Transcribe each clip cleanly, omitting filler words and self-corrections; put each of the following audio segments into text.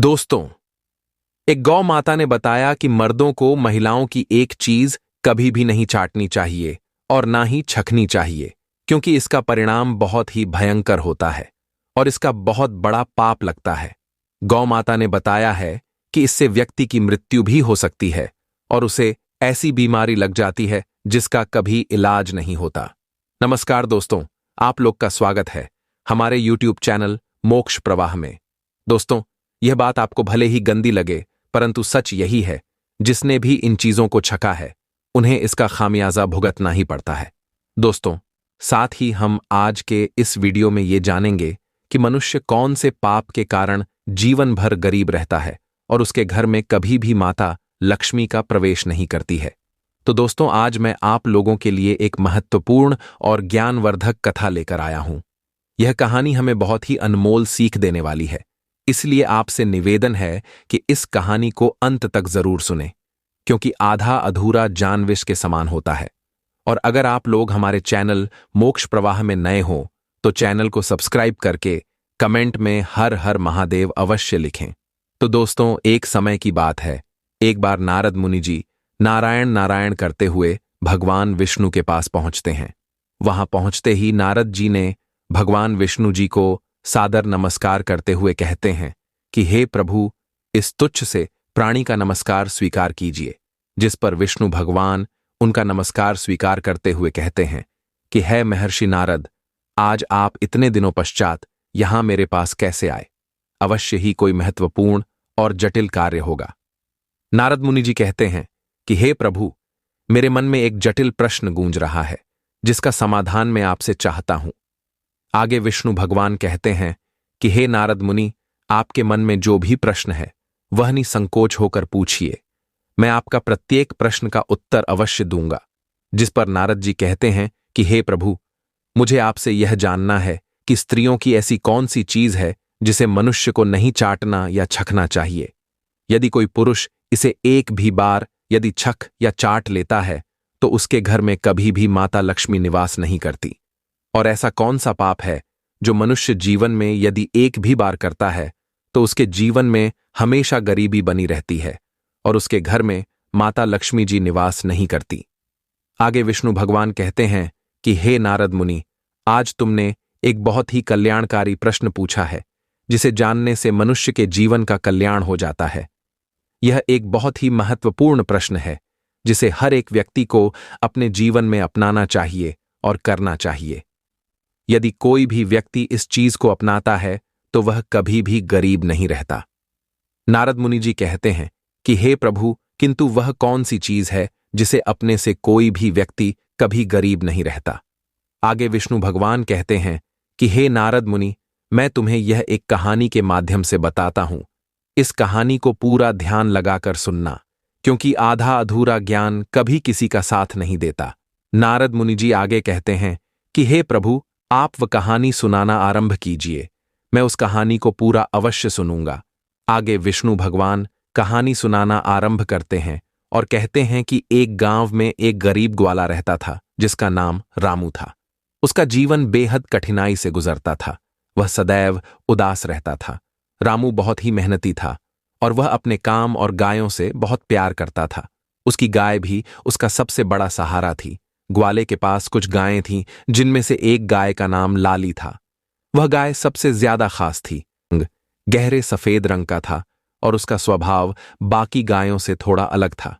दोस्तों, एक गौ माता ने बताया कि मर्दों को महिलाओं की एक चीज कभी भी नहीं चाटनी चाहिए और ना ही छखनी चाहिए, क्योंकि इसका परिणाम बहुत ही भयंकर होता है और इसका बहुत बड़ा पाप लगता है। गौ माता ने बताया है कि इससे व्यक्ति की मृत्यु भी हो सकती है और उसे ऐसी बीमारी लग जाती है जिसका कभी इलाज नहीं होता। नमस्कार दोस्तों, आप लोग का स्वागत है हमारे YouTube चैनल मोक्ष प्रवाह में। दोस्तों, यह बात आपको भले ही गंदी लगे, परंतु सच यही है, जिसने भी इन चीजों को छका है उन्हें इसका खामियाजा भुगतना ही पड़ता है। दोस्तों, साथ ही हम आज के इस वीडियो में ये जानेंगे कि मनुष्य कौन से पाप के कारण जीवन भर गरीब रहता है और उसके घर में कभी भी माता लक्ष्मी का प्रवेश नहीं करती है। तो दोस्तों, आज मैं आप लोगों के लिए एक महत्वपूर्ण और ज्ञानवर्धक कथा लेकर आया हूं। यह कहानी हमें बहुत ही अनमोल सीख देने वाली है, इसलिए आपसे निवेदन है कि इस कहानी को अंत तक जरूर सुनें, क्योंकि आधा अधूरा जानविष के समान होता है। और अगर आप लोग हमारे चैनल मोक्ष प्रवाह में नए हो तो चैनल को सब्सक्राइब करके कमेंट में हर हर महादेव अवश्य लिखें। तो दोस्तों, एक समय की बात है, एक बार नारद मुनि जी नारायण नारायण करते हुए भगवान विष्णु के पास पहुंचते हैं। वहां पहुंचते ही नारद जी ने भगवान विष्णु जी को सादर नमस्कार करते हुए कहते हैं कि हे प्रभु, इस तुच्छ से प्राणी का नमस्कार स्वीकार कीजिए। जिस पर विष्णु भगवान उनका नमस्कार स्वीकार करते हुए कहते हैं कि हे महर्षि नारद, आज आप इतने दिनों पश्चात यहां मेरे पास कैसे आए? अवश्य ही कोई महत्वपूर्ण और जटिल कार्य होगा। नारद मुनि जी कहते हैं कि हे प्रभु, मेरे मन में एक जटिल प्रश्न गूंज रहा है जिसका समाधान मैं आपसे चाहता हूं। आगे विष्णु भगवान कहते हैं कि हे नारद मुनि, आपके मन में जो भी प्रश्न है वह निसंकोच होकर पूछिए, मैं आपका प्रत्येक प्रश्न का उत्तर अवश्य दूंगा। जिस पर नारद जी कहते हैं कि हे प्रभु, मुझे आपसे यह जानना है कि स्त्रियों की ऐसी कौन सी चीज है जिसे मनुष्य को नहीं चाटना या छखना चाहिए। यदि कोई पुरुष इसे एक भी बार यदि छख या चाट लेता है तो उसके घर में कभी भी माता लक्ष्मी निवास नहीं करती। और ऐसा कौन सा पाप है जो मनुष्य जीवन में यदि एक भी बार करता है तो उसके जीवन में हमेशा गरीबी बनी रहती है और उसके घर में माता लक्ष्मी जी निवास नहीं करती। आगे विष्णु भगवान कहते हैं कि हे नारद मुनि, आज तुमने एक बहुत ही कल्याणकारी प्रश्न पूछा है जिसे जानने से मनुष्य के जीवन का कल्याण हो जाता है। यह एक बहुत ही महत्वपूर्ण प्रश्न है जिसे हर एक व्यक्ति को अपने जीवन में अपनाना चाहिए और करना चाहिए। यदि कोई भी व्यक्ति इस चीज को अपनाता है तो वह कभी भी गरीब नहीं रहता। नारद मुनि जी कहते हैं कि हे प्रभु, किंतु वह कौन सी चीज है जिसे अपने से कोई भी व्यक्ति कभी गरीब नहीं रहता? आगे विष्णु भगवान कहते हैं कि हे नारद मुनि, मैं तुम्हें यह एक कहानी के माध्यम से बताता हूं। इस कहानी को पूरा ध्यान लगाकर सुनना, क्योंकि आधा अधूरा ज्ञान कभी किसी का साथ नहीं देता। नारद मुनि जी आगे कहते हैं कि हे प्रभु, आप वह कहानी सुनाना आरंभ कीजिए, मैं उस कहानी को पूरा अवश्य सुनूंगा। आगे विष्णु भगवान कहानी सुनाना आरंभ करते हैं और कहते हैं कि एक गांव में एक गरीब ग्वाला रहता था जिसका नाम रामू था। उसका जीवन बेहद कठिनाई से गुजरता था। वह सदैव उदास रहता था। रामू बहुत ही मेहनती था और वह अपने काम और गायों से बहुत प्यार करता था। उसकी गाय भी उसका सबसे बड़ा सहारा थी। ग्वाले के पास कुछ गायें थीं, जिनमें से एक गाय का नाम लाली था। वह गाय सबसे ज्यादा खास थी। गहरे सफेद रंग का था और उसका स्वभाव बाकी गायों से थोड़ा अलग था।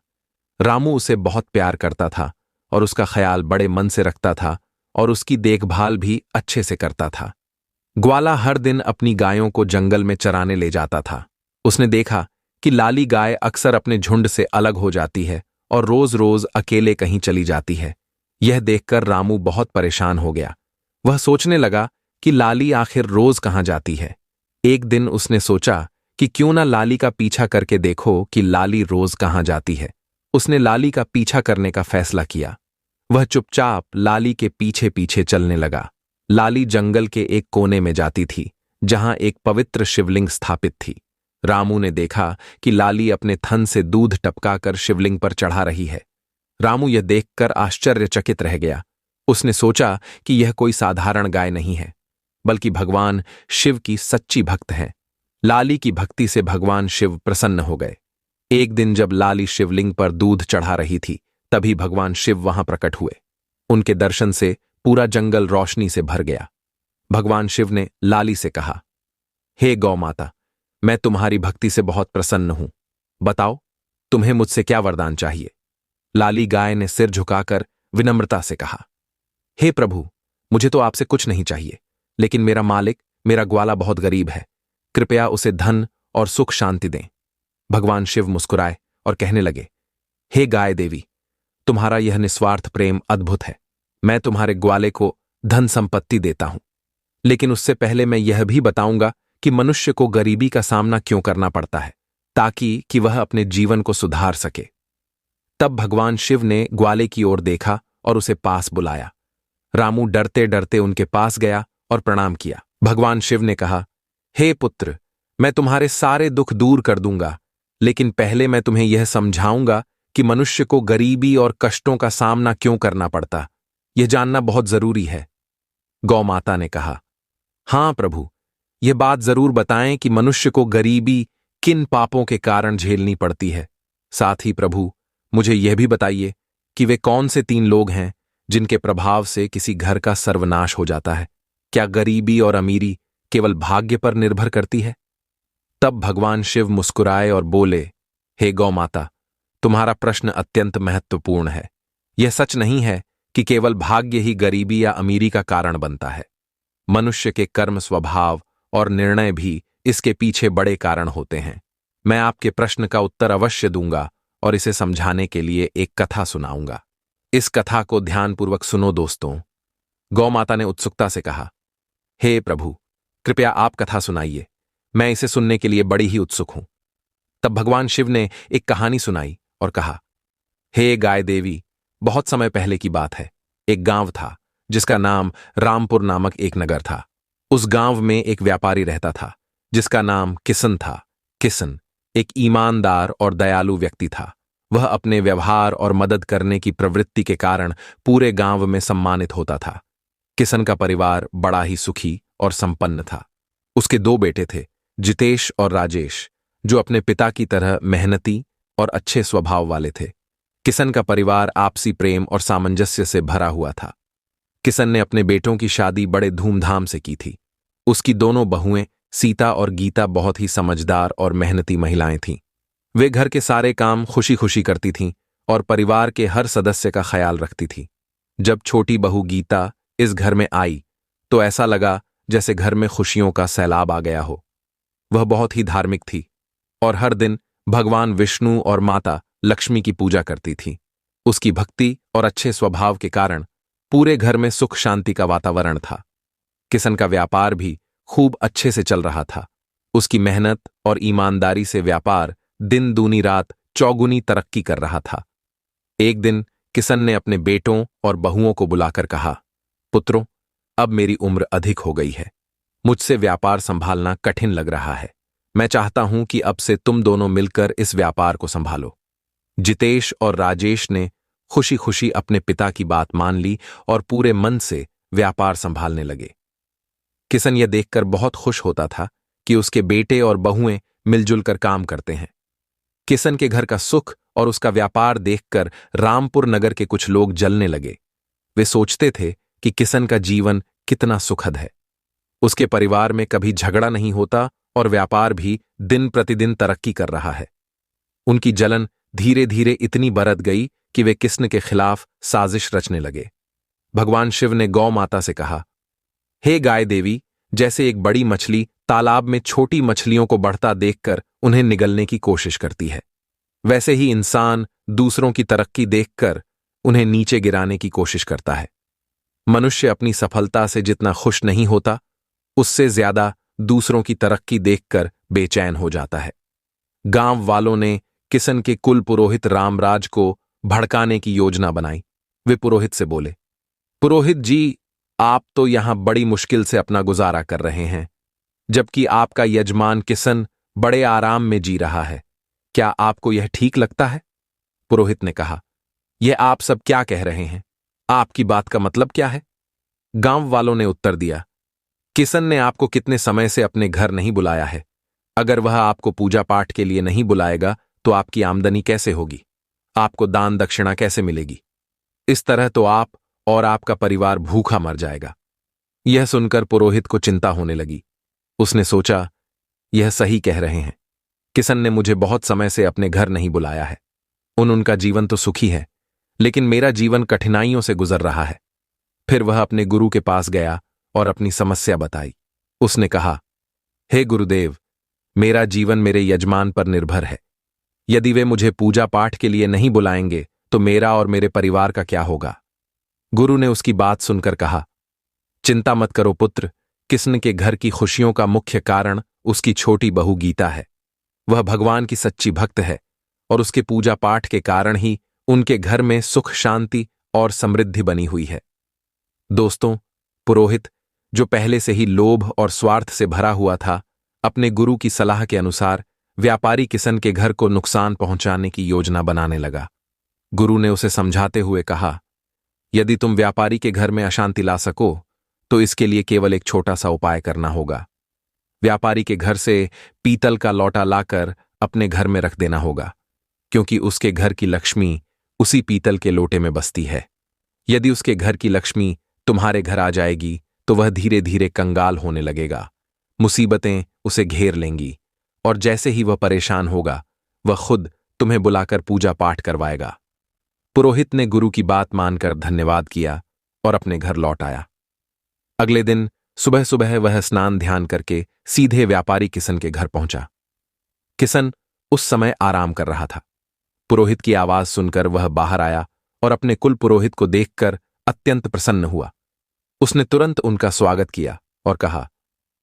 रामू उसे बहुत प्यार करता था और उसका ख्याल बड़े मन से रखता था और उसकी देखभाल भी अच्छे से करता था। ग्वाला हर दिन अपनी गायों को जंगल में चराने ले जाता था। उसने देखा कि लाली गाय अक्सर अपने झुंड से अलग हो जाती है और रोज रोज अकेले कहीं चली जाती है। यह देखकर रामू बहुत परेशान हो गया। वह सोचने लगा कि लाली आखिर रोज कहां जाती है। एक दिन उसने सोचा कि क्यों ना लाली का पीछा करके देखो कि लाली रोज कहां जाती है। उसने लाली का पीछा करने का फैसला किया। वह चुपचाप लाली के पीछे पीछे चलने लगा। लाली जंगल के एक कोने में जाती थी जहां एक पवित्र शिवलिंग स्थापित थी। रामू ने देखा कि लाली अपने थन से दूध टपकाकर शिवलिंग पर चढ़ा रही है। रामू यह देखकर आश्चर्यचकित रह गया। उसने सोचा कि यह कोई साधारण गाय नहीं है, बल्कि भगवान शिव की सच्ची भक्त है। लाली की भक्ति से भगवान शिव प्रसन्न हो गए। एक दिन जब लाली शिवलिंग पर दूध चढ़ा रही थी, तभी भगवान शिव वहां प्रकट हुए। उनके दर्शन से पूरा जंगल रोशनी से भर गया। भगवान शिव ने लाली से कहा, हे गौ माता, मैं तुम्हारी भक्ति से बहुत प्रसन्न हूं। बताओ, तुम्हें मुझसे क्या वरदान चाहिए? लाली गाय ने सिर झुकाकर विनम्रता से कहा, हे प्रभु, मुझे तो आपसे कुछ नहीं चाहिए, लेकिन मेरा मालिक, मेरा ग्वाला बहुत गरीब है। कृपया उसे धन और सुख शांति दें। भगवान शिव मुस्कुराए और कहने लगे, हे गाय देवी, तुम्हारा यह निस्वार्थ प्रेम अद्भुत है। मैं तुम्हारे ग्वाले को धन संपत्ति देता हूं, लेकिन उससे पहले मैं यह भी बताऊंगा कि मनुष्य को गरीबी का सामना क्यों करना पड़ता है, ताकि वह अपने जीवन को सुधार सके। तब भगवान शिव ने ग्वाले की ओर देखा और उसे पास बुलाया। रामू डरते डरते उनके पास गया और प्रणाम किया। भगवान शिव ने कहा, हे पुत्र, मैं तुम्हारे सारे दुख दूर कर दूंगा, लेकिन पहले मैं तुम्हें यह समझाऊंगा कि मनुष्य को गरीबी और कष्टों का सामना क्यों करना पड़ता। यह जानना बहुत जरूरी है। गौ माता ने कहा, हां प्रभु, यह बात जरूर बताएं कि मनुष्य को गरीबी किन पापों के कारण झेलनी पड़ती है। साथ ही प्रभु, मुझे यह भी बताइए कि वे कौन से 3 लोग हैं जिनके प्रभाव से किसी घर का सर्वनाश हो जाता है। क्या गरीबी और अमीरी केवल भाग्य पर निर्भर करती है? तब भगवान शिव मुस्कुराए और बोले, हे गौ माता, तुम्हारा प्रश्न अत्यंत महत्वपूर्ण है। यह सच नहीं है कि केवल भाग्य ही गरीबी या अमीरी का कारण बनता है। मनुष्य के कर्म, स्वभाव और निर्णय भी इसके पीछे बड़े कारण होते हैं। मैं आपके प्रश्न का उत्तर अवश्य दूंगा और इसे समझाने के लिए एक कथा सुनाऊंगा। इस कथा को ध्यानपूर्वक सुनो दोस्तों। गौ माता ने उत्सुकता से कहा, हे प्रभु, कृपया आप कथा सुनाइए, मैं इसे सुनने के लिए बड़ी ही उत्सुक हूं। तब भगवान शिव ने एक कहानी सुनाई और कहा, हे गाय देवी, बहुत समय पहले की बात है। एक गांव था जिसका नाम रामपुर नामक एक नगर था। उस गांव में एक व्यापारी रहता था जिसका नाम किसन था। किसन एक ईमानदार और दयालु व्यक्ति था। वह अपने व्यवहार और मदद करने की प्रवृत्ति के कारण पूरे गांव में सम्मानित होता था। किसन का परिवार बड़ा ही सुखी और संपन्न था। उसके 2 बेटे थे, जितेश और राजेश, जो अपने पिता की तरह मेहनती और अच्छे स्वभाव वाले थे। किसन का परिवार आपसी प्रेम और सामंजस्य से भरा हुआ था। किसन ने अपने बेटों की शादी बड़े धूमधाम से की थी। उसकी दोनों बहुएं सीता और गीता बहुत ही समझदार और मेहनती महिलाएं थीं। वे घर के सारे काम खुशी खुशी करती थीं और परिवार के हर सदस्य का ख्याल रखती थी। जब छोटी बहू गीता इस घर में आई तो ऐसा लगा जैसे घर में खुशियों का सैलाब आ गया हो। वह बहुत ही धार्मिक थी और हर दिन भगवान विष्णु और माता लक्ष्मी की पूजा करती थी। उसकी भक्ति और अच्छे स्वभाव के कारण पूरे घर में सुख शांति का वातावरण था। किसन का व्यापार भी खूब अच्छे से चल रहा था। उसकी मेहनत और ईमानदारी से व्यापार दिन दूनी रात चौगुनी तरक्की कर रहा था। एक दिन किसन ने अपने बेटों और बहुओं को बुलाकर कहा, पुत्रों, अब मेरी उम्र अधिक हो गई है। मुझसे व्यापार संभालना कठिन लग रहा है। मैं चाहता हूं कि अब से तुम दोनों मिलकर इस व्यापार को संभालो। जितेश और राजेश ने खुशी खुशी अपने पिता की बात मान ली और पूरे मन से व्यापार संभालने लगे। किसन यह देखकर बहुत खुश होता था कि उसके बेटे और बहुएं मिलजुल कर काम करते हैं। किसन के घर का सुख और उसका व्यापार देखकर रामपुर नगर के कुछ लोग जलने लगे। वे सोचते थे कि किसन का जीवन कितना सुखद है। उसके परिवार में कभी झगड़ा नहीं होता और व्यापार भी दिन प्रतिदिन तरक्की कर रहा है। उनकी जलन धीरे धीरे इतनी बढ़ गई कि वे किसन के खिलाफ साजिश रचने लगे। भगवान शिव ने गौ माता से कहा, हे गाय देवी, जैसे एक बड़ी मछली तालाब में छोटी मछलियों को बढ़ता देखकर उन्हें निगलने की कोशिश करती है, वैसे ही इंसान दूसरों की तरक्की देखकर उन्हें नीचे गिराने की कोशिश करता है। मनुष्य अपनी सफलता से जितना खुश नहीं होता, उससे ज्यादा दूसरों की तरक्की देखकर बेचैन हो जाता है। गांव वालों ने किसन के कुल पुरोहित रामराज को भड़काने की योजना बनाई। वे पुरोहित से बोले, पुरोहित जी, आप तो यहां बड़ी मुश्किल से अपना गुजारा कर रहे हैं, जबकि आपका यजमान किसन बड़े आराम में जी रहा है। क्या आपको यह ठीक लगता है? पुरोहित ने कहा, यह आप सब क्या कह रहे हैं? आपकी बात का मतलब क्या है? गांव वालों ने उत्तर दिया, किसन ने आपको कितने समय से अपने घर नहीं बुलाया है। अगर वह आपको पूजा पाठ के लिए नहीं बुलाएगा तो आपकी आमदनी कैसे होगी? आपको दान दक्षिणा कैसे मिलेगी? इस तरह तो आप और आपका परिवार भूखा मर जाएगा। यह सुनकर पुरोहित को चिंता होने लगी। उसने सोचा, यह सही कह रहे हैं। किशन ने मुझे बहुत समय से अपने घर नहीं बुलाया है। उनका जीवन तो सुखी है, लेकिन मेरा जीवन कठिनाइयों से गुजर रहा है। फिर वह अपने गुरु के पास गया और अपनी समस्या बताई। उसने कहा, हे गुरुदेव, मेरा जीवन मेरे यजमान पर निर्भर है। यदि वे मुझे पूजा पाठ के लिए नहीं बुलाएंगे तो मेरा और मेरे परिवार का क्या होगा? गुरु ने उसकी बात सुनकर कहा, चिंता मत करो पुत्र, किशन के घर की खुशियों का मुख्य कारण उसकी छोटी बहू गीता है। वह भगवान की सच्ची भक्त है और उसके पूजा पाठ के कारण ही उनके घर में सुख शांति और समृद्धि बनी हुई है। दोस्तों, पुरोहित, जो पहले से ही लोभ और स्वार्थ से भरा हुआ था, अपने गुरु की सलाह के अनुसार व्यापारी किशन के घर को नुकसान पहुंचाने की योजना बनाने लगा। गुरु ने उसे समझाते हुए कहा, यदि तुम व्यापारी के घर में अशांति ला सको तो इसके लिए केवल एक छोटा सा उपाय करना होगा। व्यापारी के घर से पीतल का लौटा लाकर अपने घर में रख देना होगा, क्योंकि उसके घर की लक्ष्मी उसी पीतल के लोटे में बसती है। यदि उसके घर की लक्ष्मी तुम्हारे घर आ जाएगी तो वह धीरे धीरे कंगाल होने लगेगा। मुसीबतें उसे घेर लेंगी और जैसे ही वह परेशान होगा वह खुद तुम्हें बुलाकर पूजा पाठ करवाएगा। पुरोहित ने गुरु की बात मानकर धन्यवाद किया और अपने घर लौट आया। अगले दिन सुबह सुबह वह स्नान ध्यान करके सीधे व्यापारी किशन के घर पहुंचा। किशन उस समय आराम कर रहा था। पुरोहित की आवाज सुनकर वह बाहर आया और अपने कुल पुरोहित को देखकर अत्यंत प्रसन्न हुआ। उसने तुरंत उनका स्वागत किया और कहा,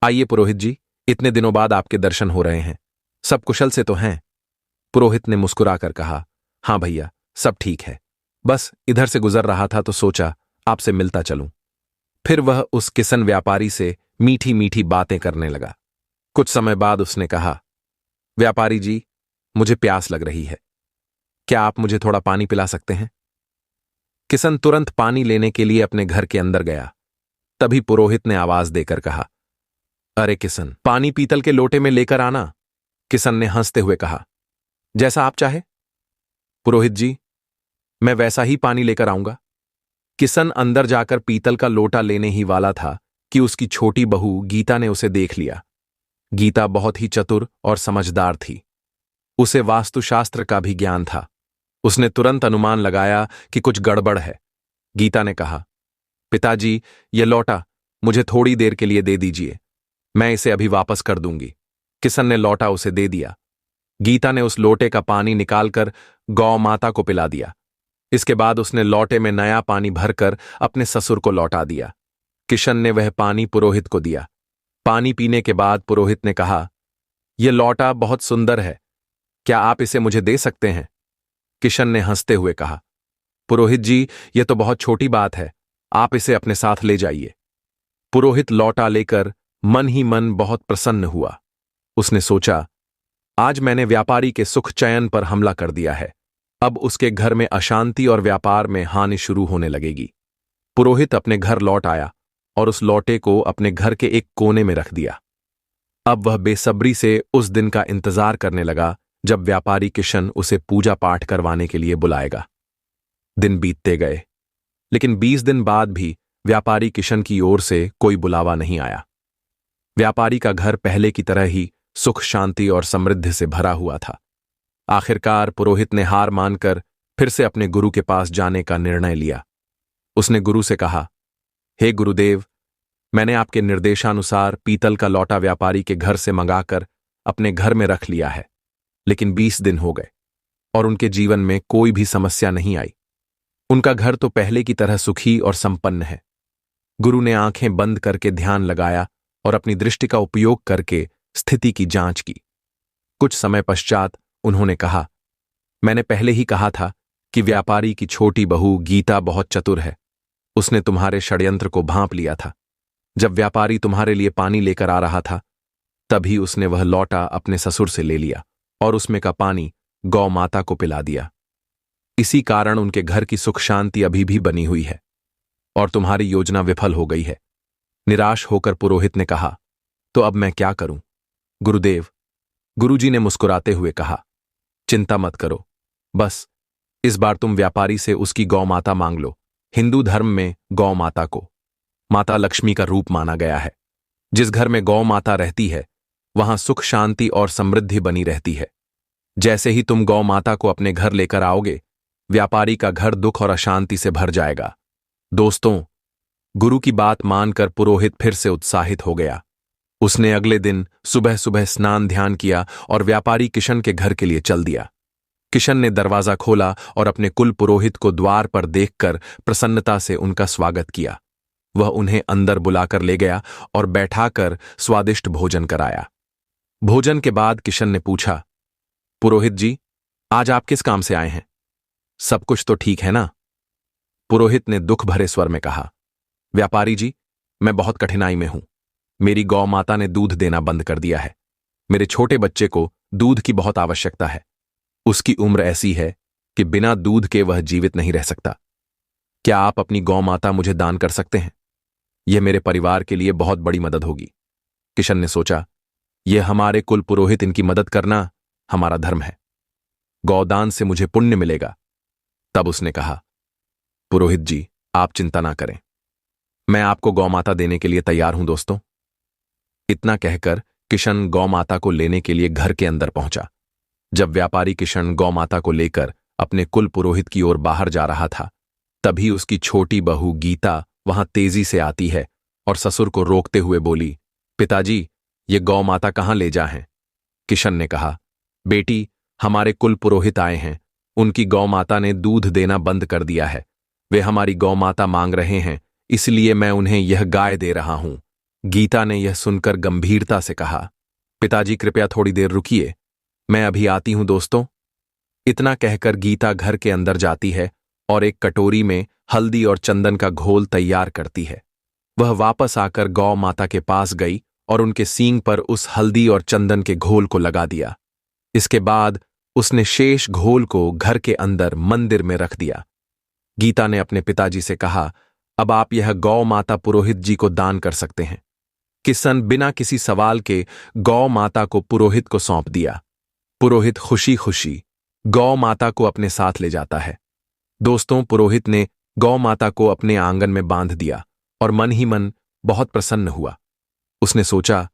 आइए पुरोहित जी, इतने दिनों बाद आपके दर्शन हो रहे हैं। सब कुशल से तो हैं? पुरोहित ने मुस्कुराकर कहा, हां भैया, सब ठीक है। बस इधर से गुजर रहा था तो सोचा आपसे मिलता चलूं। फिर वह उस किशन व्यापारी से मीठी मीठी बातें करने लगा। कुछ समय बाद उसने कहा, व्यापारी जी, मुझे प्यास लग रही है। क्या आप मुझे थोड़ा पानी पिला सकते हैं? किशन तुरंत पानी लेने के लिए अपने घर के अंदर गया। तभी पुरोहित ने आवाज देकर कहा, अरे किशन, पानी पीतल के लोटे में लेकर आना। किशन ने हंसते हुए कहा, जैसा आप चाहे पुरोहित जी, मैं वैसा ही पानी लेकर आऊंगा। किशन अंदर जाकर पीतल का लोटा लेने ही वाला था कि उसकी छोटी बहू गीता ने उसे देख लिया। गीता बहुत ही चतुर और समझदार थी। उसे वास्तुशास्त्र का भी ज्ञान था। उसने तुरंत अनुमान लगाया कि कुछ गड़बड़ है। गीता ने कहा, पिताजी, यह लौटा मुझे थोड़ी देर के लिए दे दीजिए, मैं इसे अभी वापस कर दूंगी। किशन ने लौटा उसे दे दिया। गीता ने उस लोटे का पानी निकालकर गौ माता को पिला दिया। इसके बाद उसने लोटे में नया पानी भरकर अपने ससुर को लौटा दिया। किशन ने वह पानी पुरोहित को दिया। पानी पीने के बाद पुरोहित ने कहा, यह लौटा बहुत सुंदर है, क्या आप इसे मुझे दे सकते हैं? किशन ने हंसते हुए कहा, पुरोहित जी, यह तो बहुत छोटी बात है, आप इसे अपने साथ ले जाइए। पुरोहित लौटा लेकर मन ही मन बहुत प्रसन्न हुआ। उसने सोचा, आज मैंने व्यापारी के सुख चयन पर हमला कर दिया है। अब उसके घर में अशांति और व्यापार में हानि शुरू होने लगेगी। पुरोहित अपने घर लौट आया और उस लौटे को अपने घर के एक कोने में रख दिया। अब वह बेसब्री से उस दिन का इंतजार करने लगा जब व्यापारी किशन उसे पूजा पाठ करवाने के लिए बुलाएगा। दिन बीतते गए, लेकिन 20 दिन बाद भी व्यापारी किशन की ओर से कोई बुलावा नहीं आया। व्यापारी का घर पहले की तरह ही सुख शांति और समृद्धि से भरा हुआ था। आखिरकार पुरोहित ने हार मानकर फिर से अपने गुरु के पास जाने का निर्णय लिया। उसने गुरु से कहा, हे गुरुदेव, मैंने आपके निर्देशानुसार पीतल का लौटा व्यापारी के घर से मंगाकर अपने घर में रख लिया है, लेकिन 20 दिन हो गए और उनके जीवन में कोई भी समस्या नहीं आई। उनका घर तो पहले की तरह सुखी और संपन्न है। गुरु ने आंखें बंद करके ध्यान लगाया और अपनी दृष्टि का उपयोग करके स्थिति की जांच की। कुछ समय पश्चात उन्होंने कहा, मैंने पहले ही कहा था कि व्यापारी की छोटी बहू गीता बहुत चतुर है। उसने तुम्हारे षड्यंत्र को भांप लिया था। जब व्यापारी तुम्हारे लिए पानी लेकर आ रहा था, तभी उसने वह लौटा अपने ससुर से ले लिया और उसमें का पानी गौ माता को पिला दिया। इसी कारण उनके घर की सुख शांति अभी भी बनी हुई है और तुम्हारी योजना विफल हो गई है। निराश होकर पुरोहित ने कहा, तो अब मैं क्या करूं? गुरुदेव, गुरुजी ने मुस्कुराते हुए कहा, चिंता मत करो, बस इस बार तुम व्यापारी से उसकी गौ माता मांग लो। हिंदू धर्म में गौ माता को माता लक्ष्मी का रूप माना गया है। जिस घर में गौ माता रहती है वहां सुख शांति और समृद्धि बनी रहती है। जैसे ही तुम गौ माता को अपने घर लेकर आओगे, व्यापारी का घर दुख और अशांति से भर जाएगा। दोस्तों, गुरु की बात मानकर पुरोहित फिर से उत्साहित हो गया। उसने अगले दिन सुबह सुबह स्नान ध्यान किया और व्यापारी किशन के घर के लिए चल दिया। किशन ने दरवाजा खोला और अपने कुल पुरोहित को द्वार पर देखकर प्रसन्नता से उनका स्वागत किया। वह उन्हें अंदर बुलाकर ले गया और बैठाकर स्वादिष्ट भोजन कराया। भोजन के बाद किशन ने पूछा, पुरोहित जी, आज आप किस काम से आए हैं? सब कुछ तो ठीक है ना? पुरोहित ने दुख भरे स्वर में कहा, व्यापारी जी, मैं बहुत कठिनाई में हूं। मेरी गौ माता ने दूध देना बंद कर दिया है। मेरे छोटे बच्चे को दूध की बहुत आवश्यकता है। उसकी उम्र ऐसी है कि बिना दूध के वह जीवित नहीं रह सकता। क्या आप अपनी गौ माता मुझे दान कर सकते हैं? यह मेरे परिवार के लिए बहुत बड़ी मदद होगी। किशन ने सोचा, यह हमारे कुल पुरोहित इनकी मदद करना हमारा धर्म है। गौदान से मुझे पुण्य मिलेगा। तब उसने कहा, पुरोहित जी, आप चिंता ना करें, मैं आपको गौ माता देने के लिए तैयार हूं दोस्तों। इतना कहकर किशन गौ माता को लेने के लिए घर के अंदर पहुंचा। जब व्यापारी किशन गौ माता को लेकर अपने कुल पुरोहित की ओर बाहर जा रहा था, तभी उसकी छोटी बहू गीता वहां तेजी से आती है और ससुर को रोकते हुए बोली, पिताजी, ये गौ माता कहां ले जा हैं? किशन ने कहा, बेटी, हमारे कुल पुरोहित आए हैं। उनकी गौ माता ने दूध देना बंद कर दिया है। वे हमारी गौ माता मांग रहे हैं, इसलिए मैं उन्हें यह गाय दे रहा हूं। गीता ने यह सुनकर गंभीरता से कहा, पिताजी कृपया थोड़ी देर रुकिए, मैं अभी आती हूं दोस्तों। इतना कहकर गीता घर के अंदर जाती है और एक कटोरी में हल्दी और चंदन का घोल तैयार करती है। वह वापस आकर गौ माता के पास गई और उनके सींग पर उस हल्दी और चंदन के घोल को लगा दिया। इसके बाद उसने शेष घोल को घर के अंदर मंदिर में रख दिया। गीता ने अपने पिताजी से कहा, अब आप यह गौ माता पुरोहित जी को दान कर सकते हैं। किशन बिना किसी सवाल के गौ माता को पुरोहित को सौंप दिया। पुरोहित खुशी खुशी गौ माता को अपने साथ ले जाता है। दोस्तों, पुरोहित ने गौ माता को अपने आंगन में बांध दिया और मन ही मन बहुत प्रसन्न हुआ। उसने सोचा,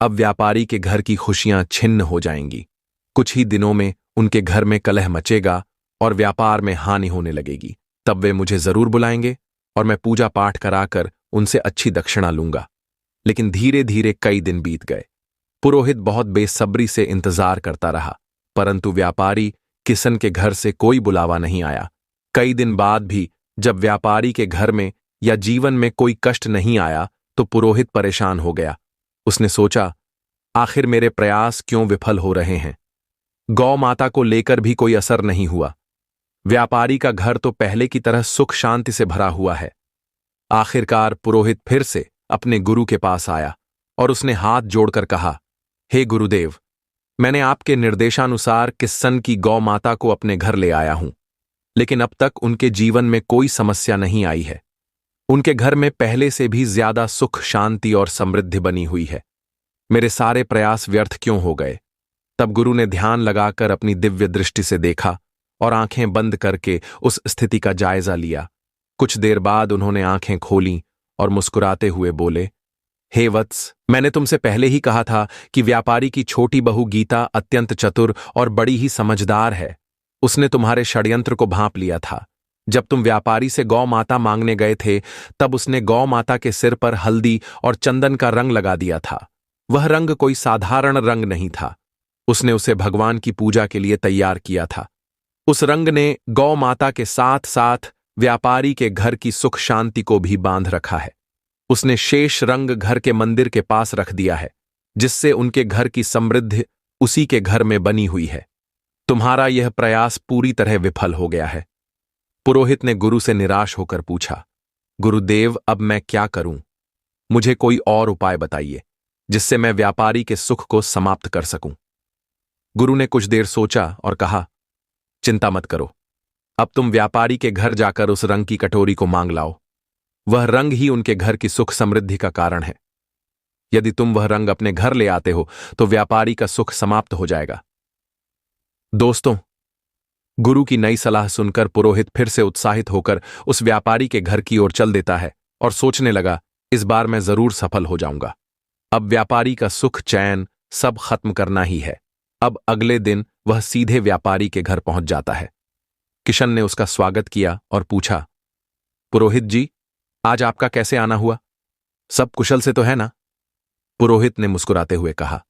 अब व्यापारी के घर की खुशियां छिन्न हो जाएंगी। कुछ ही दिनों में उनके घर में कलह मचेगा और व्यापार में हानि होने लगेगी। तब वे मुझे जरूर बुलाएंगे और मैं पूजा पाठ कराकर उनसे अच्छी दक्षिणा लूंगा। लेकिन धीरे धीरे कई दिन बीत गए। पुरोहित बहुत बेसब्री से इंतजार करता रहा, परंतु व्यापारी किशन के घर से कोई बुलावा नहीं आया। कई दिन बाद भी जब व्यापारी के घर में या जीवन में कोई कष्ट नहीं आया तो पुरोहित परेशान हो गया। उसने सोचा, आखिर मेरे प्रयास क्यों विफल हो रहे हैं? गौ माता को लेकर भी कोई असर नहीं हुआ। व्यापारी का घर तो पहले की तरह सुख शांति से भरा हुआ है। आखिरकार पुरोहित फिर से अपने गुरु के पास आया और उसने हाथ जोड़कर कहा, हे गुरुदेव, मैंने आपके निर्देशानुसार किशन की गौ माता को अपने घर ले आया हूं, लेकिन अब तक उनके जीवन में कोई समस्या नहीं आई है। उनके घर में पहले से भी ज्यादा सुख शांति और समृद्धि बनी हुई है। मेरे सारे प्रयास व्यर्थ क्यों हो गए? तब गुरु ने ध्यान लगाकर अपनी दिव्य दृष्टि से देखा और आंखें बंद करके उस स्थिति का जायजा लिया। कुछ देर बाद उन्होंने आंखें खोलीं और मुस्कुराते हुए बोले, हे वत्स, मैंने तुमसे पहले ही कहा था कि व्यापारी की छोटी बहू गीता अत्यंत चतुर और बड़ी ही समझदार है। उसने तुम्हारे षड्यंत्र को भांप लिया था। जब तुम व्यापारी से गौ माता मांगने गए थे, तब उसने गौ माता के सिर पर हल्दी और चंदन का रंग लगा दिया था। वह रंग कोई साधारण रंग नहीं था। उसने उसे भगवान की पूजा के लिए तैयार किया था। उस रंग ने गौ माता के साथ साथ व्यापारी के घर की सुख शांति को भी बांध रखा है। उसने शेष रंग घर के मंदिर के पास रख दिया है, जिससे उनके घर की समृद्धि उसी के घर में बनी हुई है। तुम्हारा यह प्रयास पूरी तरह विफल हो गया है। पुरोहित ने गुरु से निराश होकर पूछा, गुरुदेव, अब मैं क्या करूं? मुझे कोई और उपाय बताइए जिससे मैं व्यापारी के सुख को समाप्त कर सकूं। गुरु ने कुछ देर सोचा और कहा, चिंता मत करो, अब तुम व्यापारी के घर जाकर उस रंग की कटोरी को मांग लाओ। वह रंग ही उनके घर की सुख समृद्धि का कारण है। यदि तुम वह रंग अपने घर ले आते हो तो व्यापारी का सुख समाप्त हो जाएगा। दोस्तों, गुरु की नई सलाह सुनकर पुरोहित फिर से उत्साहित होकर उस व्यापारी के घर की ओर चल देता है और सोचने लगा, इस बार मैं जरूर सफल हो जाऊंगा। अब व्यापारी का सुख चैन सब खत्म करना ही है। अब अगले दिन वह सीधे व्यापारी के घर पहुंच जाता है। किशन ने उसका स्वागत किया और पूछा, पुरोहित जी, आज आपका कैसे आना हुआ? सब कुशल से तो है ना? पुरोहित ने मुस्कुराते हुए कहा,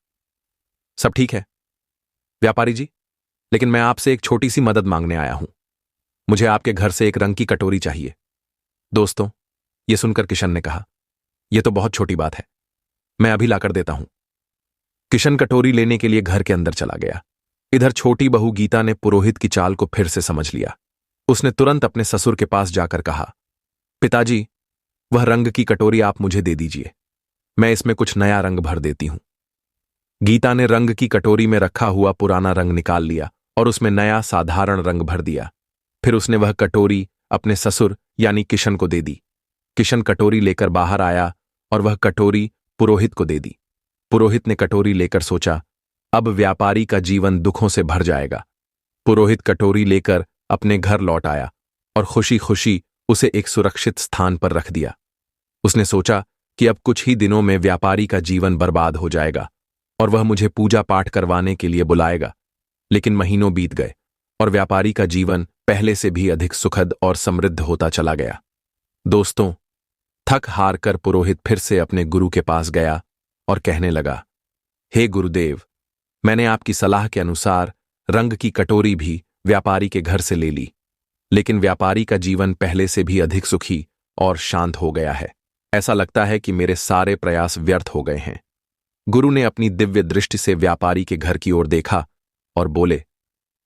सब ठीक है व्यापारी जी, लेकिन मैं आपसे एक छोटी सी मदद मांगने आया हूं। मुझे आपके घर से एक रंग की कटोरी चाहिए। दोस्तों, यह सुनकर किशन ने कहा, यह तो बहुत छोटी बात है, मैं अभी लाकर देता हूं। किशन कटोरी लेने के लिए घर के अंदर चला गया। इधर छोटी बहू गीता ने पुरोहित की चाल को फिर से समझ लिया। उसने तुरंत अपने ससुर के पास जाकर कहा, पिताजी, वह रंग की कटोरी आप मुझे दे दीजिए, मैं इसमें कुछ नया रंग भर देती हूं। गीता ने रंग की कटोरी में रखा हुआ पुराना रंग निकाल लिया और उसमें नया साधारण रंग भर दिया। फिर उसने वह कटोरी अपने ससुर यानी किशन को दे दी। किशन कटोरी लेकर बाहर आया और वह कटोरी पुरोहित को दे दी। पुरोहित ने कटोरी लेकर सोचा, अब व्यापारी का जीवन दुखों से भर जाएगा। पुरोहित कटोरी लेकर अपने घर लौट आया और खुशी खुशी उसे एक सुरक्षित स्थान पर रख दिया। उसने सोचा कि अब कुछ ही दिनों में व्यापारी का जीवन बर्बाद हो जाएगा और वह मुझे पूजा पाठ करवाने के लिए बुलाएगा। लेकिन महीनों बीत गए और व्यापारी का जीवन पहले से भी अधिक सुखद और समृद्ध होता चला गया। दोस्तों, थक हार कर पुरोहित फिर से अपने गुरु के पास गया और कहने लगा, हे गुरुदेव, मैंने आपकी सलाह के अनुसार रंग की कटोरी भी व्यापारी के घर से ले ली, लेकिन व्यापारी का जीवन पहले से भी अधिक सुखी और शांत हो गया है। ऐसा लगता है कि मेरे सारे प्रयास व्यर्थ हो गए हैं। गुरु ने अपनी दिव्य दृष्टि से व्यापारी के घर की ओर देखा और बोले,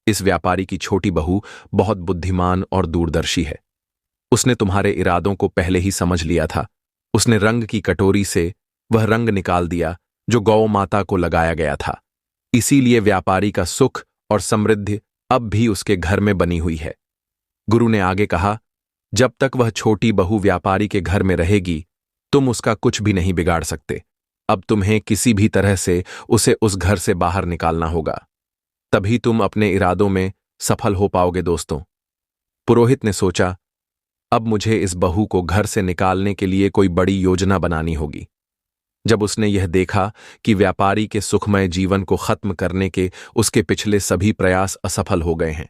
इस व्यापारी की छोटी बहू बहुत बुद्धिमान और दूरदर्शी है। उसने तुम्हारे इरादों को पहले ही समझ लिया था। उसने रंग की कटोरी से वह रंग निकाल दिया जो गौ माता को लगाया गया था। इसीलिए व्यापारी का सुख और समृद्धि अब भी उसके घर में बनी हुई है। गुरु ने आगे कहा, जब तक वह छोटी बहू व्यापारी के घर में रहेगी, तुम उसका कुछ भी नहीं बिगाड़ सकते। अब तुम्हें किसी भी तरह से उसे उस घर से बाहर निकालना होगा, तभी तुम अपने इरादों में सफल हो पाओगे। दोस्तों, पुरोहित ने सोचा, अब मुझे इस बहू को घर से निकालने के लिए कोई बड़ी योजना बनानी होगी। जब उसने यह देखा कि व्यापारी के सुखमय जीवन को खत्म करने के उसके पिछले सभी प्रयास असफल हो गए हैं,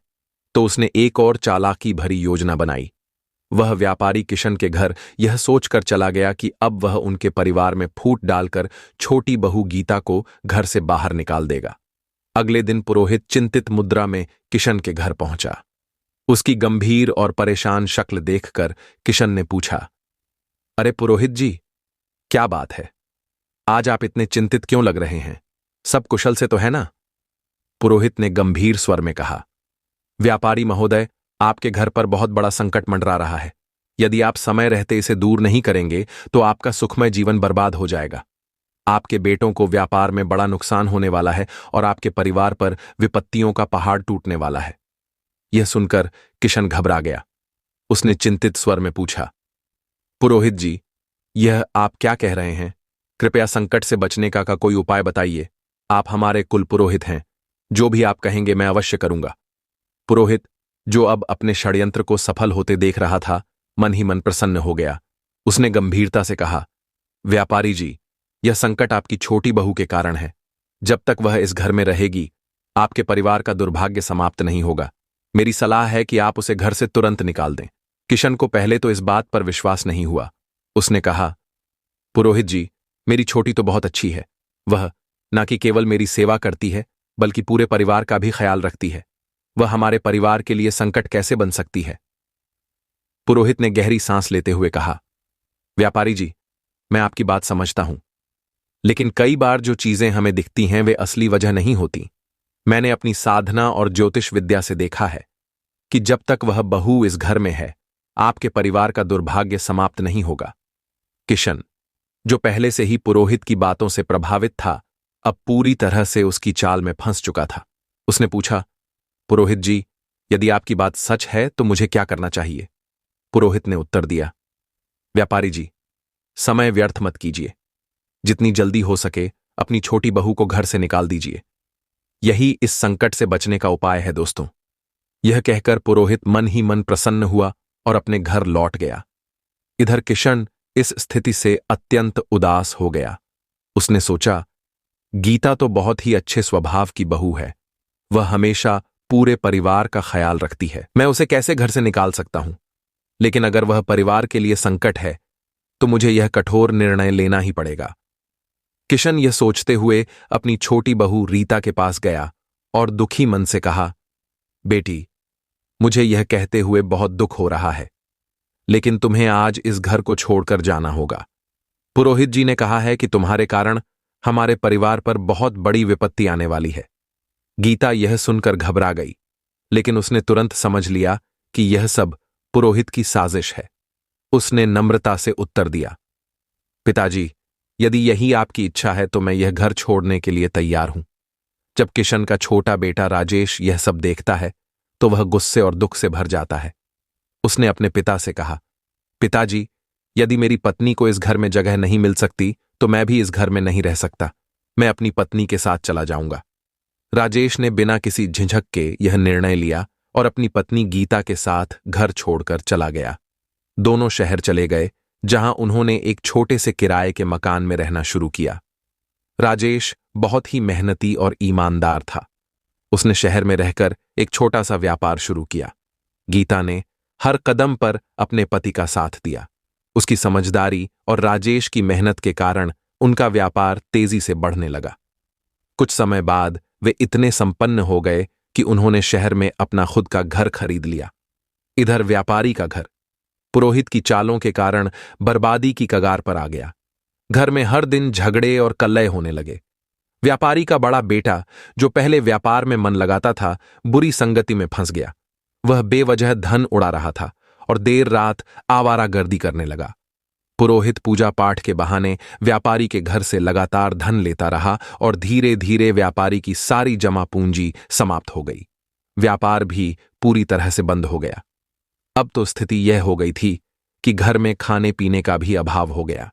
तो उसने एक और चालाकी भरी योजना बनाई। वह व्यापारी किशन के घर यह सोचकर चला गया कि अब वह उनके परिवार में फूट डालकर छोटी बहू गीता को घर से बाहर निकाल देगा। अगले दिन पुरोहित चिंतित मुद्रा में किशन के घर पहुंचा। उसकी गंभीर और परेशान शक्ल देखकर किशन ने पूछा, अरे पुरोहित जी, क्या बात है? आज आप इतने चिंतित क्यों लग रहे हैं? सब कुशल से तो है ना? पुरोहित ने गंभीर स्वर में कहा, व्यापारी महोदय, आपके घर पर बहुत बड़ा संकट मंडरा रहा है। यदि आप समय रहते इसे दूर नहीं करेंगे तो आपका सुखमय जीवन बर्बाद हो जाएगा। आपके बेटों को व्यापार में बड़ा नुकसान होने वाला है और आपके परिवार पर विपत्तियों का पहाड़ टूटने वाला है। यह सुनकर किशन घबरा गया। उसने चिंतित स्वर में पूछा, पुरोहित जी, यह आप क्या कह रहे हैं? कृपया संकट से बचने का कोई उपाय बताइए। आप हमारे कुल पुरोहित हैं, जो भी आप कहेंगे मैं अवश्य करूंगा। पुरोहित, जो अब अपने षड्यंत्र को सफल होते देख रहा था, मन ही मन प्रसन्न हो गया। उसने गंभीरता से कहा, व्यापारी जी, यह संकट आपकी छोटी बहू के कारण है। जब तक वह इस घर में रहेगी, आपके परिवार का दुर्भाग्य समाप्त नहीं होगा। मेरी सलाह है कि आप उसे घर से तुरंत निकाल दें। किशन को पहले तो इस बात पर विश्वास नहीं हुआ। उसने कहा, पुरोहित जी, मेरी छोटी तो बहुत अच्छी है। वह न कि केवल मेरी सेवा करती है, बल्कि पूरे परिवार का भी ख्याल रखती है। वह हमारे परिवार के लिए संकट कैसे बन सकती है? पुरोहित ने गहरी सांस लेते हुए कहा, व्यापारी जी, मैं आपकी बात समझता हूं, लेकिन कई बार जो चीजें हमें दिखती हैं वे असली वजह नहीं होती। मैंने अपनी साधना और ज्योतिष विद्या से देखा है कि जब तक वह बहू इस घर में है, आपके परिवार का दुर्भाग्य समाप्त नहीं होगा। किशन, जो पहले से ही पुरोहित की बातों से प्रभावित था, अब पूरी तरह से उसकी चाल में फंस चुका था। उसने पूछा, पुरोहित जी, यदि आपकी बात सच है तो मुझे क्या करना चाहिए? पुरोहित ने उत्तर दिया, व्यापारी जी, समय व्यर्थ मत कीजिए। जितनी जल्दी हो सके अपनी छोटी बहू को घर से निकाल दीजिए। यही इस संकट से बचने का उपाय है दोस्तों। यह कहकर पुरोहित मन ही मन प्रसन्न हुआ और अपने घर लौट गया। इधर किशन इस स्थिति से अत्यंत उदास हो गया। उसने सोचा, गीता तो बहुत ही अच्छे स्वभाव की बहू है, वह हमेशा पूरे परिवार का ख्याल रखती है, मैं उसे कैसे घर से निकाल सकता हूं। लेकिन अगर वह परिवार के लिए संकट है तो मुझे यह कठोर निर्णय लेना ही पड़ेगा। किशन यह सोचते हुए अपनी छोटी बहू रीता के पास गया और दुखी मन से कहा, बेटी, मुझे यह कहते हुए बहुत दुख हो रहा है, लेकिन तुम्हें आज इस घर को छोड़कर जाना होगा। पुरोहित जी ने कहा है कि तुम्हारे कारण हमारे परिवार पर बहुत बड़ी विपत्ति आने वाली है। गीता यह सुनकर घबरा गई, लेकिन उसने तुरंत समझ लिया कि यह सब पुरोहित की साजिश है। उसने नम्रता से उत्तर दिया, पिताजी, यदि यही आपकी इच्छा है तो मैं यह घर छोड़ने के लिए तैयार हूं। जब किशन का छोटा बेटा राजेश यह सब देखता है तो वह गुस्से और दुख से भर जाता है। उसने अपने पिता से कहा, पिताजी, यदि मेरी पत्नी को इस घर में जगह नहीं मिल सकती तो मैं भी इस घर में नहीं रह सकता। मैं अपनी पत्नी के साथ चला जाऊंगा। राजेश ने बिना किसी झिझक के यह निर्णय लिया और अपनी पत्नी गीता के साथ घर छोड़कर चला गया। दोनों शहर चले गए, जहां उन्होंने एक छोटे से किराए के मकान में रहना शुरू किया। राजेश बहुत ही मेहनती और ईमानदार था। उसने शहर में रहकर एक छोटा सा व्यापार शुरू किया। गीता ने हर कदम पर अपने पति का साथ दिया। उसकी समझदारी और राजेश की मेहनत के कारण उनका व्यापार तेजी से बढ़ने लगा। कुछ समय बाद वे इतने संपन्न हो गए कि उन्होंने शहर में अपना खुद का घर खरीद लिया। इधर व्यापारी का घर पुरोहित की चालों के कारण बर्बादी की कगार पर आ गया। घर में हर दिन झगड़े और कलह होने लगे। व्यापारी का बड़ा बेटा, जो पहले व्यापार में मन लगाता था, बुरी संगति में फंस गया। वह बेवजह धन उड़ा रहा था और देर रात आवारागर्दी करने लगा। पुरोहित पूजा पाठ के बहाने व्यापारी के घर से लगातार धन लेता रहा और धीरे धीरे व्यापारी की सारी जमा पूंजी समाप्त हो गई। व्यापार भी पूरी तरह से बंद हो गया। अब तो स्थिति यह हो गई थी कि घर में खाने पीने का भी अभाव हो गया।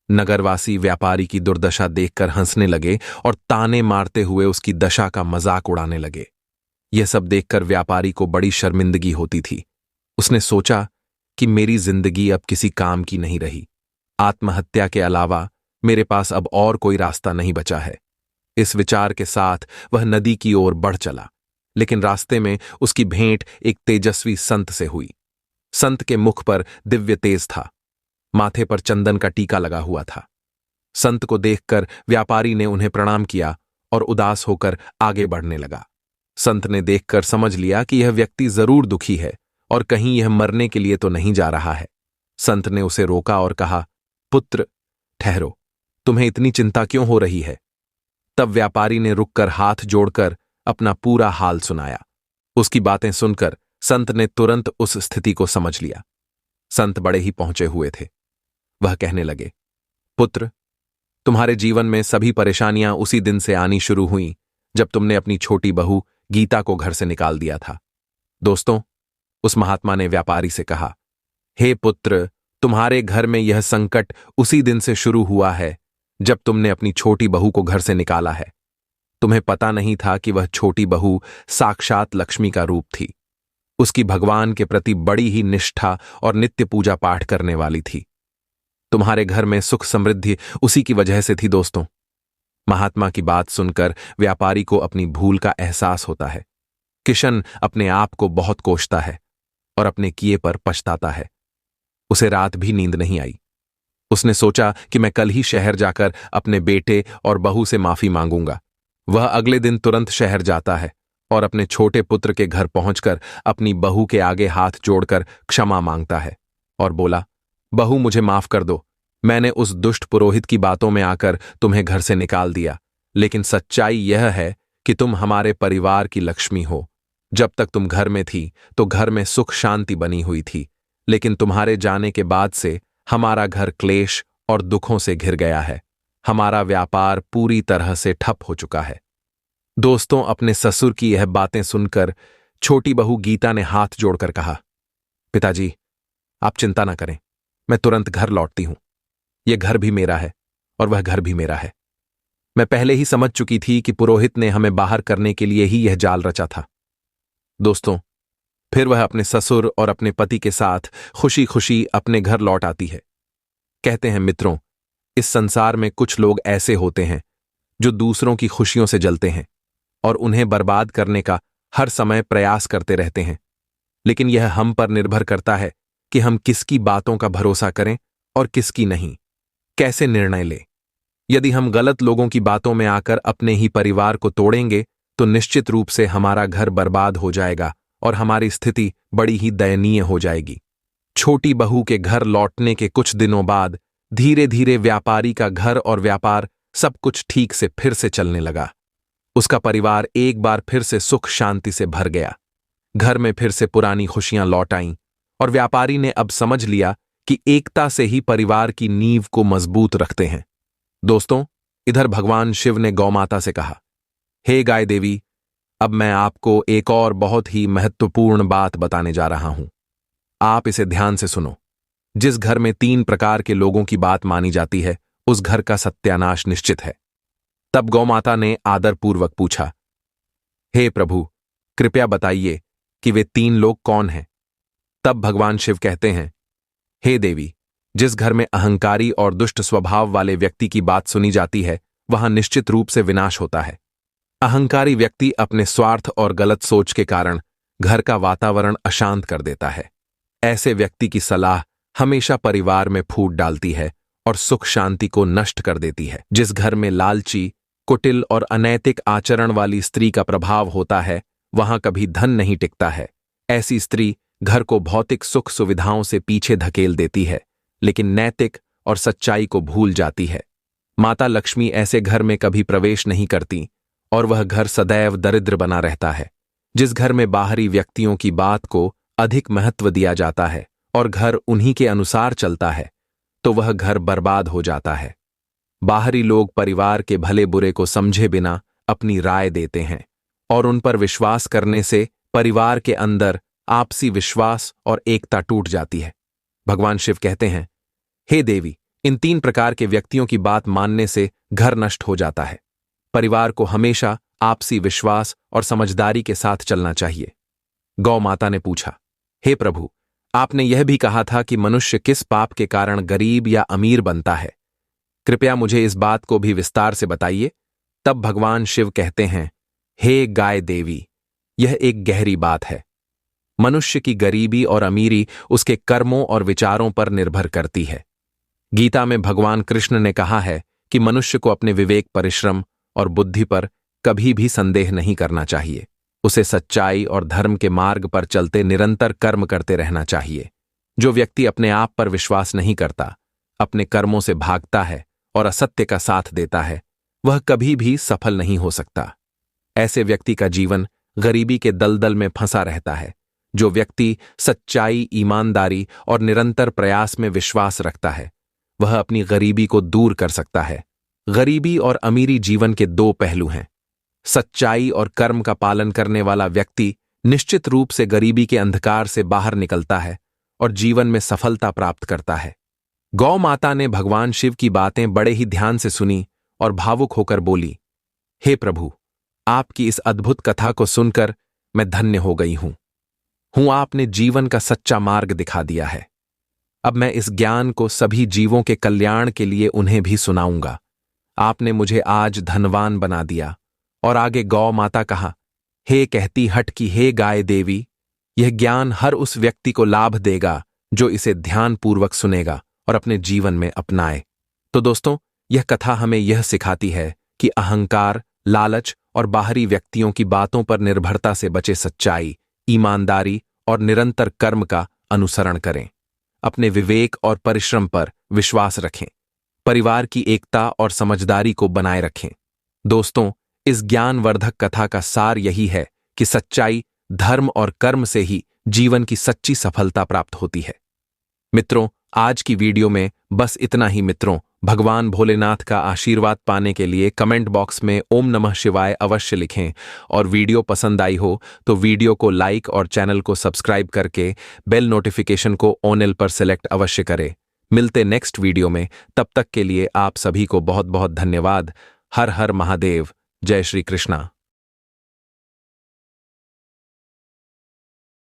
नगरवासी व्यापारी की दुर्दशा देखकर हंसने लगे और ताने मारते हुए उसकी दशा का मजाक उड़ाने लगे। यह सब देखकर व्यापारी को बड़ी शर्मिंदगी होती थी। उसने सोचा कि मेरी जिंदगी अब किसी काम की नहीं रही। आत्महत्या के अलावा मेरे पास अब और कोई रास्ता नहीं बचा है। इस विचार के साथ वह नदी की ओर बढ़ चला, लेकिन रास्ते में उसकी भेंट एक तेजस्वी संत से हुई। संत के मुख पर दिव्य तेज था, माथे पर चंदन का टीका लगा हुआ था। संत को देखकर व्यापारी ने उन्हें प्रणाम किया और उदास होकर आगे बढ़ने लगा। संत ने देखकर समझ लिया कि यह व्यक्ति जरूर दुखी है और कहीं यह मरने के लिए तो नहीं जा रहा है। संत ने उसे रोका और कहा, पुत्र, ठहरो, तुम्हें इतनी चिंता क्यों हो रही है? तब व्यापारी ने रुककर हाथ जोड़कर अपना पूरा हाल सुनाया। उसकी बातें सुनकर संत ने तुरंत उस स्थिति को समझ लिया। संत बड़े ही पहुंचे हुए थे। वह कहने लगे, पुत्र, तुम्हारे जीवन में सभी परेशानियां उसी दिन से आनी शुरू हुई जब तुमने अपनी छोटी बहू गीता को घर से निकाल दिया था। दोस्तों, उस महात्मा ने व्यापारी से कहा, हे पुत्र, तुम्हारे घर में यह संकट उसी दिन से शुरू हुआ है जब तुमने अपनी छोटी बहू को घर से निकाला है। तुम्हें पता नहीं था कि वह छोटी बहू साक्षात लक्ष्मी का रूप थी। उसकी भगवान के प्रति बड़ी ही निष्ठा और नित्य पूजा पाठ करने वाली थी। तुम्हारे घर में सुख समृद्धि उसी की वजह से थी। दोस्तों, महात्मा की बात सुनकर व्यापारी को अपनी भूल का एहसास होता है। किशन अपने आप को बहुत कोसता है और अपने किए पर पछताता है। उसे रात भी नींद नहीं आई। उसने सोचा कि मैं कल ही शहर जाकर अपने बेटे और बहू से माफी मांगूंगा। वह अगले दिन तुरंत शहर जाता है और अपने छोटे पुत्र के घर पहुंचकर अपनी बहू के आगे हाथ जोड़कर क्षमा मांगता है और बोला, बहू, मुझे माफ कर दो। मैंने उस दुष्ट पुरोहित की बातों में आकर तुम्हें घर से निकाल दिया, लेकिन सच्चाई यह है कि तुम हमारे परिवार की लक्ष्मी हो। जब तक तुम घर में थी तो घर में सुख शांति बनी हुई थी, लेकिन तुम्हारे जाने के बाद से हमारा घर क्लेश और दुखों से घिर गया है। हमारा व्यापार पूरी तरह से ठप हो चुका है। दोस्तों, अपने ससुर की यह बातें सुनकर छोटी बहू गीता ने हाथ जोड़कर कहा, पिताजी, आप चिंता ना करें, मैं तुरंत घर लौटती हूं। यह घर भी मेरा है और वह घर भी मेरा है। मैं पहले ही समझ चुकी थी कि पुरोहित ने हमें बाहर करने के लिए ही यह जाल रचा था। दोस्तों, फिर वह अपने ससुर और अपने पति के साथ खुशी खुशी अपने घर लौट आती है। कहते हैं मित्रों, इस संसार में कुछ लोग ऐसे होते हैं जो दूसरों की खुशियों से जलते हैं और उन्हें बर्बाद करने का हर समय प्रयास करते रहते हैं। लेकिन यह हम पर निर्भर करता है कि हम किसकी बातों का भरोसा करें और किसकी नहीं, कैसे निर्णय लें। यदि हम गलत लोगों की बातों में आकर अपने ही परिवार को तोड़ेंगे तो निश्चित रूप से हमारा घर बर्बाद हो जाएगा और हमारी स्थिति बड़ी ही दयनीय हो जाएगी। छोटी बहू के घर लौटने के कुछ दिनों बाद धीरे धीरे व्यापारी का घर और व्यापार सब कुछ ठीक से फिर से चलने लगा। उसका परिवार एक बार फिर से सुख शांति से भर गया। घर में फिर से पुरानी खुशियां लौट आईं और व्यापारी ने अब समझ लिया कि एकता से ही परिवार की नींव को मजबूत रखते हैं। दोस्तों, इधर भगवान शिव ने गौमाता से कहा, हे गाय देवी, अब मैं आपको एक और बहुत ही महत्वपूर्ण बात बताने जा रहा हूं। आप इसे ध्यान से सुनो। जिस घर में 3 प्रकार के लोगों की बात मानी जाती है, उस घर का सत्यानाश निश्चित है। तब गौमाता ने आदरपूर्वक पूछा, हे प्रभु, कृपया बताइए कि वे 3 लोग कौन हैं। तब भगवान शिव कहते हैं, हे देवी, जिस घर में अहंकारी और दुष्ट स्वभाव वाले व्यक्ति की बात सुनी जाती है, वहां निश्चित रूप से विनाश होता है। अहंकारी व्यक्ति अपने स्वार्थ और गलत सोच के कारण घर का वातावरण अशांत कर देता है। ऐसे व्यक्ति की सलाह हमेशा परिवार में फूट डालती है और सुख शांति को नष्ट कर देती है। जिस घर में लालची, कुटिल और अनैतिक आचरण वाली स्त्री का प्रभाव होता है, वहां कभी धन नहीं टिकता है। ऐसी स्त्री घर को भौतिक सुख सुविधाओं से पीछे धकेल देती है, लेकिन नैतिक और सच्चाई को भूल जाती है। माता लक्ष्मी ऐसे घर में कभी प्रवेश नहीं करती और वह घर सदैव दरिद्र बना रहता है। जिस घर में बाहरी व्यक्तियों की बात को अधिक महत्व दिया जाता है और घर उन्हीं के अनुसार चलता है, तो वह घर बर्बाद हो जाता है। बाहरी लोग परिवार के भले बुरे को समझे बिना अपनी राय देते हैं और उन पर विश्वास करने से परिवार के अंदर आपसी विश्वास और एकता टूट जाती है। भगवान शिव कहते हैं, हे देवी, इन 3 प्रकार के व्यक्तियों की बात मानने से घर नष्ट हो जाता है। परिवार को हमेशा आपसी विश्वास और समझदारी के साथ चलना चाहिए। गौ माता ने पूछा, हे प्रभु, आपने यह भी कहा था कि मनुष्य किस पाप के कारण गरीब या अमीर बनता है। कृपया मुझे इस बात को भी विस्तार से बताइए। तब भगवान शिव कहते हैं, हे गाय देवी, यह एक गहरी बात है। मनुष्य की गरीबी और अमीरी उसके कर्मों और विचारों पर निर्भर करती है। गीता में भगवान कृष्ण ने कहा है कि मनुष्य को अपने विवेक, परिश्रम और बुद्धि पर कभी भी संदेह नहीं करना चाहिए। उसे सच्चाई और धर्म के मार्ग पर चलते निरंतर कर्म करते रहना चाहिए। जो व्यक्ति अपने आप पर विश्वास नहीं करता, अपने कर्मों से भागता है और असत्य का साथ देता है, वह कभी भी सफल नहीं हो सकता। ऐसे व्यक्ति का जीवन गरीबी के दलदल में फंसा रहता है। जो व्यक्ति सच्चाई, ईमानदारी और निरंतर प्रयास में विश्वास रखता है, वह अपनी गरीबी को दूर कर सकता है। गरीबी और अमीरी जीवन के 2 पहलू हैं। सच्चाई और कर्म का पालन करने वाला व्यक्ति निश्चित रूप से गरीबी के अंधकार से बाहर निकलता है और जीवन में सफलता प्राप्त करता है। गौ माता ने भगवान शिव की बातें बड़े ही ध्यान से सुनी और भावुक होकर बोली, हे प्रभु, आपकी इस अद्भुत कथा को सुनकर मैं धन्य हो गई हूं। आपने जीवन का सच्चा मार्ग दिखा दिया है। अब मैं इस ज्ञान को सभी जीवों के कल्याण के लिए उन्हें भी सुनाऊंगा। आपने मुझे आज धनवान बना दिया। और आगे गौ माता कहा, हे कहती हट की हे गाय देवी, यह ज्ञान हर उस व्यक्ति को लाभ देगा जो इसे ध्यानपूर्वक सुनेगा और अपने जीवन में अपनाए। तो दोस्तों, यह कथा हमें यह सिखाती है कि अहंकार, लालच और बाहरी व्यक्तियों की बातों पर निर्भरता से बचे सच्चाई, ईमानदारी और निरंतर कर्म का अनुसरण करें। अपने विवेक और परिश्रम पर विश्वास रखें। परिवार की एकता और समझदारी को बनाए रखें। दोस्तों, इस ज्ञानवर्धक कथा का सार यही है कि सच्चाई, धर्म और कर्म से ही जीवन की सच्ची सफलता प्राप्त होती है। मित्रों, आज की वीडियो में बस इतना ही। मित्रों, भगवान भोलेनाथ का आशीर्वाद पाने के लिए कमेंट बॉक्स में ओम नमः शिवाय अवश्य लिखें और वीडियो पसंद आई हो तो वीडियो को लाइक और चैनल को सब्सक्राइब करके बेल नोटिफिकेशन को ऑल पर सेलेक्ट अवश्य करें मिलते नेक्स्ट वीडियो में, तब तक के लिए आप सभी को बहुत बहुत धन्यवाद। हर हर महादेव। जय श्री कृष्णा।